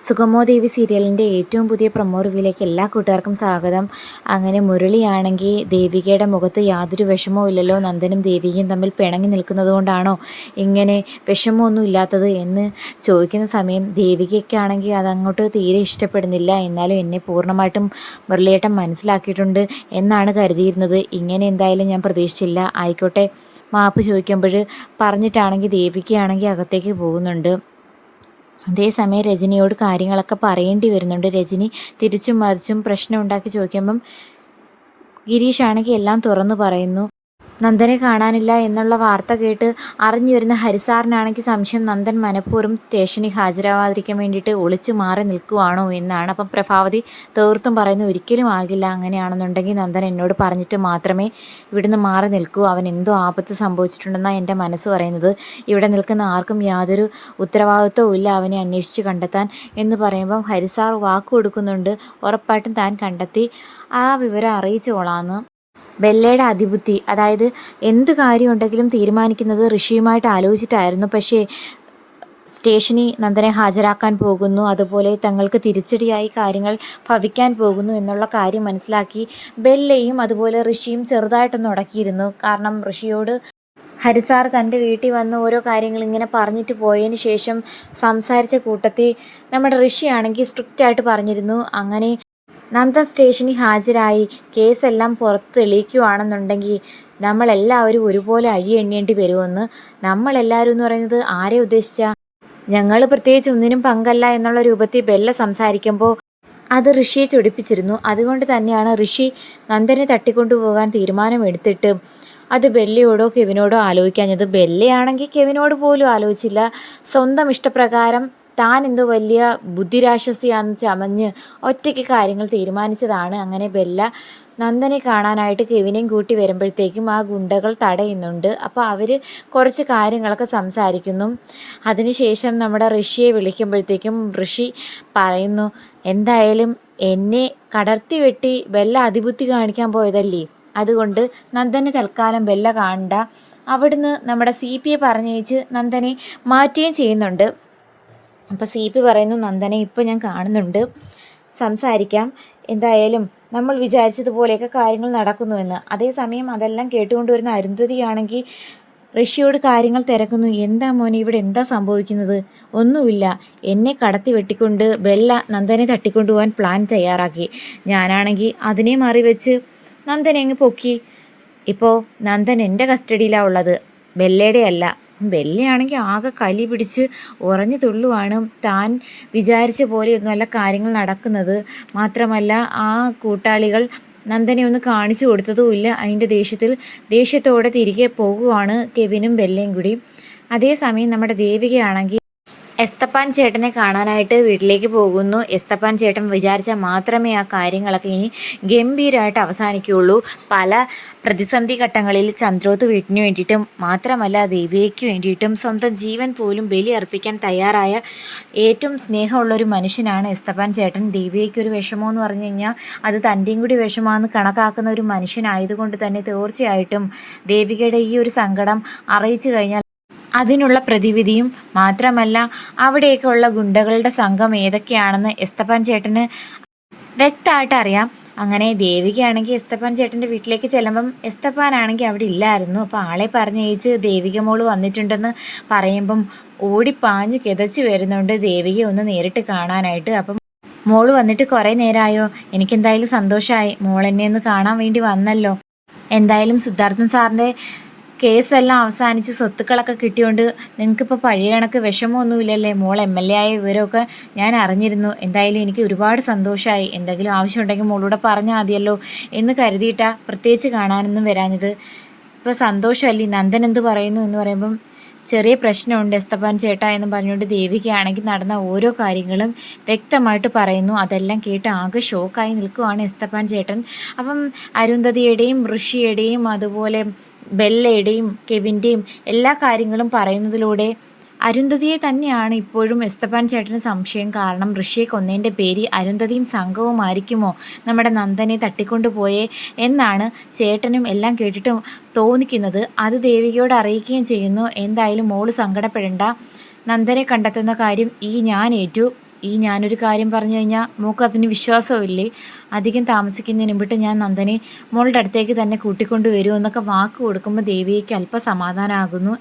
സുഗമോ ദേവി സീരിയലിൻ്റെ ഏറ്റവും പുതിയ പ്രൊമോ റിവ്യൂയിലേക്ക് എല്ലാ കൂട്ടുകാർക്കും സ്വാഗതം. അങ്ങനെ മുരളിയാണെങ്കിൽ ദേവികയുടെ മുഖത്ത് യാതൊരു വിഷമവും ഇല്ലല്ലോ, നന്ദനും ദേവികയും തമ്മിൽ പിണങ്ങി നിൽക്കുന്നത് കൊണ്ടാണോ ഇങ്ങനെ വിഷമമൊന്നും ഇല്ലാത്തത് എന്ന് ചോദിക്കുന്ന സമയം ദേവികയ്ക്കാണെങ്കിൽ അതങ്ങോട്ട് തീരെ ഇഷ്ടപ്പെടുന്നില്ല. എന്നാലും എന്നെ പൂർണ്ണമായിട്ടും മുരളിയേട്ടൻ മനസ്സിലാക്കിയിട്ടുണ്ട് എന്നാണ് കരുതിയിരുന്നത്. ഇങ്ങനെ എന്തായാലും ഞാൻ പ്രതീക്ഷിച്ചില്ല. ആയിക്കോട്ടെ, മാപ്പ് ചോദിക്കുമ്പോൾ പറഞ്ഞിട്ടാണെങ്കിൽ ദേവികയാണെങ്കിൽ അകത്തേക്ക് പോകുന്നുണ്ട്. അതേസമയം രജനിയോട് കാര്യങ്ങളൊക്കെ പറയേണ്ടി വരുന്നുണ്ട്. രജനി തിരിച്ചും മറിച്ചും പ്രശ്നം ഉണ്ടാക്കി ചോദിക്കുമ്പം ഗിരീഷാണെങ്കിൽ എല്ലാം തുറന്നു പറയുന്നു. നന്ദനെ കാണാനില്ല എന്നുള്ള വാർത്ത കേട്ട് അറിഞ്ഞു വരുന്ന ഹരിസാറിനാണെങ്കിൽ സംശയം നന്ദൻ മനഃപൂർവ്വം സ്റ്റേഷനിൽ ഹാജരാവാതിരിക്കാൻ വേണ്ടിയിട്ട് ഒളിച്ചു മാറി നിൽക്കുവാണോ എന്നാണ്. അപ്പം പ്രഭാവതി തീർത്തും പറയുന്നു, ഒരിക്കലും ആകില്ല. അങ്ങനെയാണെന്നുണ്ടെങ്കിൽ നന്ദൻ എന്നോട് പറഞ്ഞിട്ട് മാത്രമേ ഇവിടുന്ന് മാറി നിൽക്കൂ. അവൻ എന്തോ ആപത്ത് സംഭവിച്ചിട്ടുണ്ടെന്നാണ് എൻ്റെ മനസ്സ് പറയുന്നത്. ഇവിടെ നിൽക്കുന്ന ആർക്കും യാതൊരു ഉത്തരവാദിത്വവും ഇല്ല അവനെ അന്വേഷിച്ച് കണ്ടെത്താൻ എന്ന് പറയുമ്പം ഹരിസാർ വാക്ക് കൊടുക്കുന്നുണ്ട്, ഉറപ്പായിട്ടും താൻ കണ്ടെത്തി ആ വിവരം അറിയിച്ചോളാന്ന്. ബെല്ലയുടെ അതിബുദ്ധി, അതായത് എന്ത് കാര്യമുണ്ടെങ്കിലും തീരുമാനിക്കുന്നത് ഋഷിയുമായിട്ട് ആലോചിച്ചിട്ടായിരുന്നു. പക്ഷേ സ്റ്റേഷനിൽ നന്ദനെ ഹാജരാക്കാൻ പോകുന്നു, അതുപോലെ തങ്ങൾക്ക് തിരിച്ചടിയായി കാര്യങ്ങൾ ഭവിക്കാൻ പോകുന്നു എന്നുള്ള കാര്യം മനസ്സിലാക്കി ബെല്ലയും അതുപോലെ ഋഷിയും ചെറുതായിട്ടൊന്ന് ഉടക്കിയിരുന്നു. കാരണം ഋഷിയോട് ഹരിസാർ തൻ്റെ വീട്ടിൽ വന്ന് ഓരോ കാര്യങ്ങൾ ഇങ്ങനെ പറഞ്ഞിട്ട് പോയതിന് ശേഷം സംസാരിച്ച കൂട്ടത്തിൽ നമ്മുടെ ഋഷിയാണെങ്കിൽ സ്ട്രിക്റ്റായിട്ട് പറഞ്ഞിരുന്നു, അങ്ങനെ നന്ദൻ സ്റ്റേഷനിൽ ഹാജരായി കേസെല്ലാം പുറത്ത് തെളിയിക്കുകയാണെന്നുണ്ടെങ്കിൽ നമ്മളെല്ലാവരും ഒരുപോലെ അഴിയെണ്ണേണ്ടി വരുമെന്ന്. നമ്മളെല്ലാവരും എന്ന് പറയുന്നത് ആരെ ഉദ്ദേശിച്ചാൽ ഞങ്ങൾ പ്രത്യേകിച്ച് ഒന്നിനും പങ്കല്ല എന്നുള്ള രൂപത്തിൽ ബെല്ല സംസാരിക്കുമ്പോൾ അത് ഋഷിയെ ചൊടിപ്പിച്ചിരുന്നു. അതുകൊണ്ട് തന്നെയാണ് ഋഷി നന്ദനെ തട്ടിക്കൊണ്ടുപോകാൻ തീരുമാനമെടുത്തിട്ട് അത് ബെല്ലയോടോ കെവിനോടോ ആലോചിക്കാഞ്ഞത്. ബെല്ലയാണെങ്കിൽ കെവിനോട് പോലും ആലോചിച്ചില്ല. സ്വന്തം ഇഷ്ടപ്രകാരം താൻ എന്തോ വലിയ ബുദ്ധിരാക്ഷസിയാന്ന് ചമഞ്ഞ് ഒറ്റയ്ക്ക് കാര്യങ്ങൾ തീരുമാനിച്ചതാണ്. അങ്ങനെ ബെല്ല നന്ദനെ കാണാനായിട്ട് കെവിനെയും കൂട്ടി വരുമ്പോഴത്തേക്കും ആ ഗുണ്ടകൾ തടയുന്നുണ്ട്. അപ്പോൾ അവർ കുറച്ച് കാര്യങ്ങളൊക്കെ സംസാരിക്കുന്നു. അതിനുശേഷം നമ്മുടെ ഋഷിയെ വിളിക്കുമ്പോഴത്തേക്കും ഋഷി പറയുന്നു, എന്തായാലും എന്നെ കടർത്തി വെട്ടി ബെല്ല അതിബുദ്ധി കാണിക്കാൻ പോയതല്ലേ, അതുകൊണ്ട് നന്ദനെ തൽക്കാലം ബെല്ല കാണണ്ട. അവിടുന്ന് നമ്മുടെ CP പറഞ്ഞയച്ച് നന്ദനെ മാറ്റുകയും ചെയ്യുന്നുണ്ട്. അപ്പോൾ CP പറയുന്നു, നന്ദനെ ഇപ്പോൾ ഞാൻ കാണുന്നുണ്ട്, സംസാരിക്കാം, എന്തായാലും നമ്മൾ വിചാരിച്ചതുപോലെയൊക്കെ കാര്യങ്ങൾ നടക്കുന്നുവെന്ന്. അതേസമയം അതെല്ലാം കേട്ടുകൊണ്ടുവരുന്ന അരുന്ധതിയാണെങ്കിൽ ഋഷിയോട് കാര്യങ്ങൾ തിരക്കുന്നു. എന്താ മോനെ, ഇവിടെ എന്താ സംഭവിക്കുന്നത്? ഒന്നുമില്ല, എന്നെ കടത്തി വെട്ടിക്കൊണ്ട് ബെല്ല നന്ദനെ തട്ടിക്കൊണ്ടുപോകാൻ പ്ലാൻ തയ്യാറാക്കി. ഞാനാണെങ്കിൽ അതിനെ മറിവെച്ച് നന്ദനെ അങ്ങ് പൊക്കി. ഇപ്പോൾ നന്ദൻ എൻ്റെ കസ്റ്റഡിയിലാണ് ഉള്ളത്, ബെല്ലയുടെ അല്ല. ബെല്ലയാണെങ്കിൽ ആകെ കലി പിടിച്ച് ഉറഞ്ഞു തുള്ളുവാണ്. താൻ വിചാരിച്ച പോലെയൊന്നുമല്ല കാര്യങ്ങൾ നടക്കുന്നത്. മാത്രമല്ല ആ കൂട്ടാളികൾ നന്ദനെ ഒന്ന് കാണിച്ചു കൊടുത്തതുമില്ല. അതിൻ്റെ ദേഷ്യത്തോടെ തിരികെ പോകുവാണ് കെവിനും ബെല്ലയും കൂടി. അതേസമയം നമ്മുടെ ദേവികയാണെങ്കിൽ എസ്തപ്പാൻ ചേട്ടനെ കാണാനായിട്ട് വീട്ടിലേക്ക് പോകുന്നു. എസ്തപ്പാൻ ചേട്ടൻ വിചാരിച്ചാൽ മാത്രമേ ആ കാര്യങ്ങളൊക്കെ ഇനി ഗംഭീരമായിട്ട് അവസാനിക്കുകയുള്ളൂ. പല പ്രതിസന്ധി ഘട്ടങ്ങളിൽ ചന്ദ്രോത്ത് വീട്ടിന് വേണ്ടിയിട്ടും മാത്രമല്ല ദേവിയയ്ക്ക് വേണ്ടിയിട്ടും സ്വന്തം ജീവൻ പോലും ബലി അർപ്പിക്കാൻ തയ്യാറായ ഏറ്റവും സ്നേഹമുള്ളൊരു മനുഷ്യനാണ് എസ്തപ്പാൻ ചേട്ടൻ. ദേവിയയ്ക്കൊരു വിഷമമെന്ന് പറഞ്ഞു കഴിഞ്ഞാൽ അത് തൻ്റെയും കൂടി വിഷമമാണെന്ന് കണക്കാക്കുന്ന ഒരു മനുഷ്യനായതുകൊണ്ട് തന്നെ തീർച്ചയായിട്ടും ദേവികയുടെ ഈ ഒരു സങ്കടം അറിയിച്ചു കഴിഞ്ഞാൽ അതിനുള്ള പ്രതിവിധിയും മാത്രമല്ല അവിടെയൊക്കെ ഉള്ള ഗുണ്ടകളുടെ സംഘം ഏതൊക്കെയാണെന്ന് എസ്തപ്പാൻ ചേട്ടന് വ്യക്തമായിട്ട് അറിയാം. അങ്ങനെ ദേവികയാണെങ്കിൽ എസ്തപ്പാൻ ചേട്ടൻ്റെ വീട്ടിലേക്ക് ചെല്ലുമ്പം എസ്തപ്പാനാണെങ്കിൽ അവിടെ ഇല്ലായിരുന്നു. അപ്പോൾ ആളെ പറഞ്ഞയച്ച് ദേവിക മോള് വന്നിട്ടുണ്ടെന്ന് പറയുമ്പം ഓടിപ്പാഞ്ഞ് കിതച്ച് വരുന്നുണ്ട് ദേവിക ഒന്ന് നേരിട്ട് കാണാനായിട്ട്. അപ്പം മോള് വന്നിട്ട് കുറേ നേരമായോ? എനിക്കെന്തായാലും സന്തോഷമായി, മോളെന്നെ ഒന്ന് കാണാൻ വേണ്ടി വന്നല്ലോ. എന്തായാലും സിദ്ധാർത്ഥൻ സാറിൻ്റെ കേസെല്ലാം അവസാനിച്ച് സ്വത്തുക്കളൊക്കെ കിട്ടിയോണ്ട് നിങ്ങൾക്കിപ്പോൾ പഴയ കണക്ക് വിഷമമൊന്നുമില്ലല്ലേ? മോൾ MLA ആയ വിവരമൊക്കെ ഞാൻ അറിഞ്ഞിരുന്നു. എന്തായാലും എനിക്ക് ഒരുപാട് സന്തോഷമായി. എന്തെങ്കിലും ആവശ്യമുണ്ടെങ്കിൽ മോളൂടെ പറഞ്ഞാൽ മതിയല്ലോ എന്ന് കരുതിയിട്ടാണ് പ്രത്യേകിച്ച് കാണാനൊന്നും വരാഞ്ഞത്. ഇപ്പോൾ സന്തോഷമല്ലേ? നന്ദൻ എന്ത് പറയുന്നു എന്ന് പറയുമ്പം ചെറിയ പ്രശ്നമുണ്ട് എസ്തപ്പാൻ ചേട്ടാ എന്ന് പറഞ്ഞുകൊണ്ട് ദേവികയാണെങ്കിൽ നടന്ന ഓരോ കാര്യങ്ങളും വ്യക്തമായിട്ട് പറയുന്നു. അതെല്ലാം കേട്ട് ആകെ ഷോക്കായി നിൽക്കുവാണ് എസ്തപ്പാൻ ചേട്ടൻ. അപ്പം അരുന്ധതിയുടെയും ഋഷിയുടെയും അതുപോലെ ബെല്ലയുടെയും കെവിൻ്റെയും എല്ലാ കാര്യങ്ങളും പറയുന്നതിലൂടെ അരുന്ധതിയെ തന്നെയാണ് ഇപ്പോഴും എസ്തപ്പാൻ ചേട്ടന് സംശയം. കാരണം ഋഷിയെ കൊന്നതിൻ്റെ പേര് അരുന്ധതിയും സംഘവുമായിരിക്കുമോ നമ്മുടെ നന്ദനെ തട്ടിക്കൊണ്ടുപോയേ എന്നാണ് ചേട്ടനും എല്ലാം കേട്ടിട്ട് തോന്നിക്കുന്നത്. അത് ദേവികയോട് അറിയിക്കുകയും ചെയ്യുന്നു. എന്തായാലും മോള് സങ്കടപ്പെടേണ്ട, നന്ദനെ കണ്ടെത്തുന്ന കാര്യം ഞാൻ ഏറ്റു. ഈ ഞാനൊരു കാര്യം പറഞ്ഞു കഴിഞ്ഞാൽ മോൾക്ക് അതിന് വിശ്വാസമില്ലേ? അധികം താമസിക്കുന്നതിന് മുമ്പിട്ട് ഞാൻ നന്ദനെ മോളുടെ അടുത്തേക്ക് തന്നെ കൂട്ടിക്കൊണ്ട് വരുമെന്നൊക്കെ വാക്ക് കൊടുക്കുമ്പോൾ ദേവികയ്ക്ക് അല്പം സമാധാനമാകുന്നു.